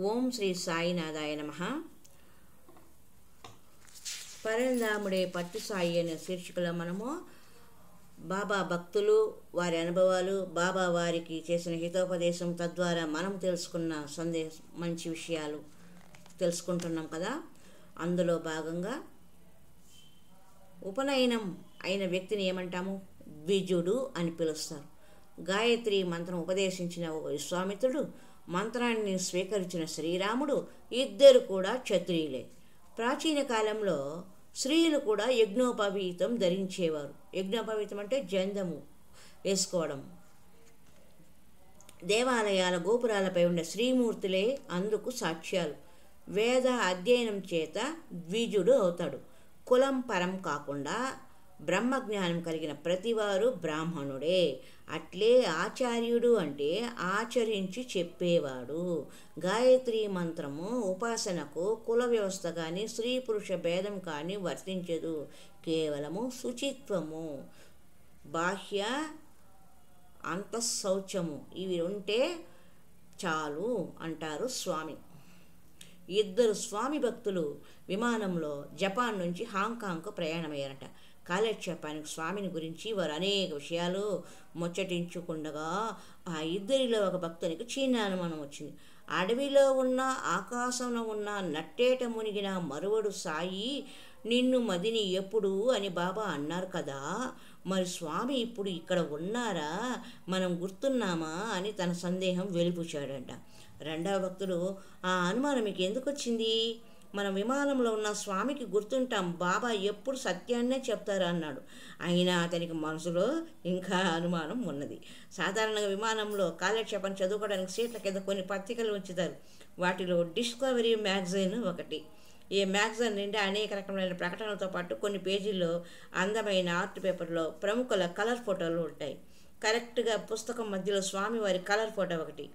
ఓం శ్రీ సాయినాథాయ నమః. పరంధాముడే పట్టు సాయి అనే శీర్షికలో మనము బాబా భక్తులు, వారి అనుభవాలు, బాబా వారికి చేసిన హితోపదేశం, తద్వారా మనం తెలుసుకున్న మంచి విషయాలు తెలుసుకుంటున్నాం కదా. అందులో భాగంగా ఉపనయనం అయిన వ్యక్తిని ఏమంటాము? ద్విజుడు అని పిలుస్తారు. గాయత్రి మంత్రం ఉపదేశించిన విశ్వామిత్రుడు, మంత్రాన్ని స్వీకరించిన శ్రీరాముడు ఇద్దరు కూడా క్షత్రియులే. ప్రాచీన కాలంలో స్త్రీలు కూడా యజ్ఞోపవీతం ధరించేవారు. యజ్ఞోపవీతం అంటే జందము వేసుకోవడం. దేవాలయాల గోపురాలపై ఉండే శ్రీమూర్తులే అందుకు సాక్ష్యాలు. వేద అధ్యయనం చేత ద్విజుడు అవుతాడు. కులం పరం కాకుండా బ్రహ్మజ్ఞానం కలిగిన ప్రతివారు బ్రాహ్మణుడే. అట్లే ఆచార్యుడు అంటే ఆచరించి చెప్పేవాడు. గాయత్రి మంత్రము ఉపాసనకు కుల వ్యవస్థ కానీ స్త్రీ పురుష భేదం కానీ వర్తించదు. కేవలము శుచిత్వము, బాహ్య అంతఃశౌచము ఇవి ఉంటే చాలు అంటారు స్వామి. ఇద్దరు స్వామి భక్తులు విమానంలో జపాన్ నుంచి హాంకాంగ్కు ప్రయాణమయ్యారట. కాలక్షేపానికి స్వామిని గురించి వారు అనేక విషయాలు ముచ్చటించుకుండగా ఆ ఇద్దరిలో ఒక భక్తునికి చిన్న అనుమానం వచ్చింది. అడవిలో ఉన్న, ఆకాశంలో ఉన్న, నట్టేట మునిగిన మరువడు సాయి నిన్ను మదిని ఎప్పుడు అని బాబా అన్నారు కదా, మరి స్వామి ఇప్పుడు ఇక్కడ ఉన్నారా, మనం గుర్తున్నామా అని తన సందేహం వెలిపుచ్చాడంట. రెండవ భక్తుడు, ఆ అనుమానం మీకు ఎందుకు వచ్చింది? మనం విమానంలో ఉన్న స్వామికి గుర్తుంటాం, బాబా ఎప్పుడు సత్యాన్నే చెప్తారు అన్నాడు. అయినా అతనికి మనసులో ఇంకా అనుమానం ఉన్నది. సాధారణంగా విమానంలో కాలక్షేపం చదువుకోవడానికి సీట్ల కింద కొన్ని పత్రికలు ఉంచుతారు. వాటిలో డిస్కవరీ మ్యాగజైన్ ఒకటి. ఈ మ్యాగజైన్ నిండా అనేక రకమైన ప్రకటనలతో పాటు కొన్ని పేజీల్లో అందమైన ఆర్ట్ పేపర్లో ప్రముఖుల కలర్ ఫోటోలు ఉంటాయి. కరెక్ట్గా పుస్తకం మధ్యలో స్వామివారి కలర్ ఫోటో ఒకటి.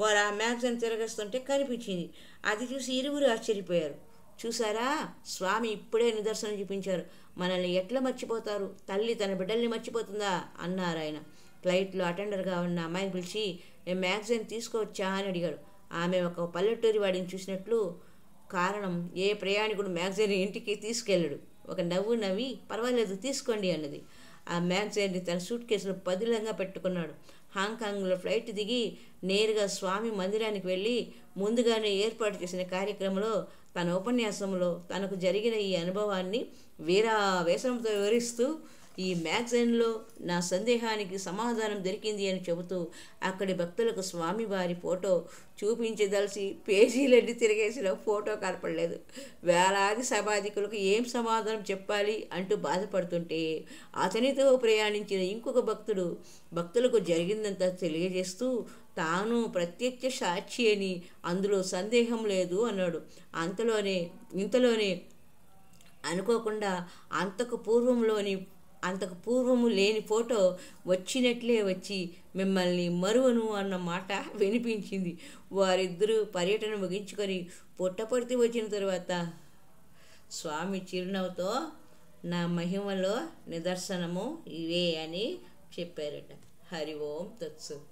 వారు ఆ మ్యాగజైన్ తిరగేస్తుంటే కనిపించింది. అది చూసి ఇరువురు ఆశ్చర్యపోయారు. చూసారా, స్వామి ఇప్పుడే నిదర్శనం చూపించారు, మనల్ని ఎట్లా మర్చిపోతారు, తల్లి తన బిడ్డల్ని మర్చిపోతుందా అన్నారు ఆయన. ఫ్లైట్లో అటెండర్గా ఉన్న అమ్మాయిని పిలిచి, ఏ మ్యాగజైన్ తీసుకోవచ్చా అని అడిగాడు. ఆమె ఒక పల్లెటూరి వాడిని చూసినట్లు, కారణం ఏ ప్రయాణికుడు మ్యాగజైన్ ఇంటికి తీసుకెళ్ళడు. ఒక నవ్వు నవ్వి, పర్వాలేదు తీసుకోండి అన్నది. ఆ మ్యాగజైన్ని తన సూట్ కేసులో పదిలంగా పెట్టుకున్నాడు. హాంకాంగ్లో ఫ్లైట్ దిగి నేరుగా స్వామి మందిరానికి వెళ్ళి ముందుగానే ఏర్పాటు చేసిన కార్యక్రమంలో తన ఉపన్యాసంలో తనకు జరిగిన ఈ అనుభవాన్ని వీరావేశంతో వివరిస్తూ, ఈ మ్యాగజైన్లో నా సందేహానికి సమాధానం దొరికింది అని చెబుతూ అక్కడి భక్తులకు స్వామివారి ఫోటో చూపించదలిసి పేజీలన్నీ తిరిగేసిన ఫోటో కనపడలేదు. వేలాది సభాధికులకు ఏం సమాధానం చెప్పాలి అంటూ బాధపడుతుంటే అతనితో ప్రయాణించిన ఇంకొక భక్తుడు భక్తులకు జరిగిందంతా తెలియజేస్తూ తాను ప్రత్యక్ష సాక్షి అని, అందులో సందేహం లేదు అన్నాడు. ఇంతలోనే అనుకోకుండా అంతకు పూర్వము లేని ఫోటో వచ్చినట్లే వచ్చి మిమ్మల్ని మరువను అన్న మాట వినిపించింది. వారిద్దరూ పర్యటన ముగించుకొని పుట్టపర్తి వచ్చిన తర్వాత స్వామి చిరునవ్వుతో, నా మహిమలో నిదర్శనము ఇవే అని చెప్పారట. హరి ఓం తత్సత్.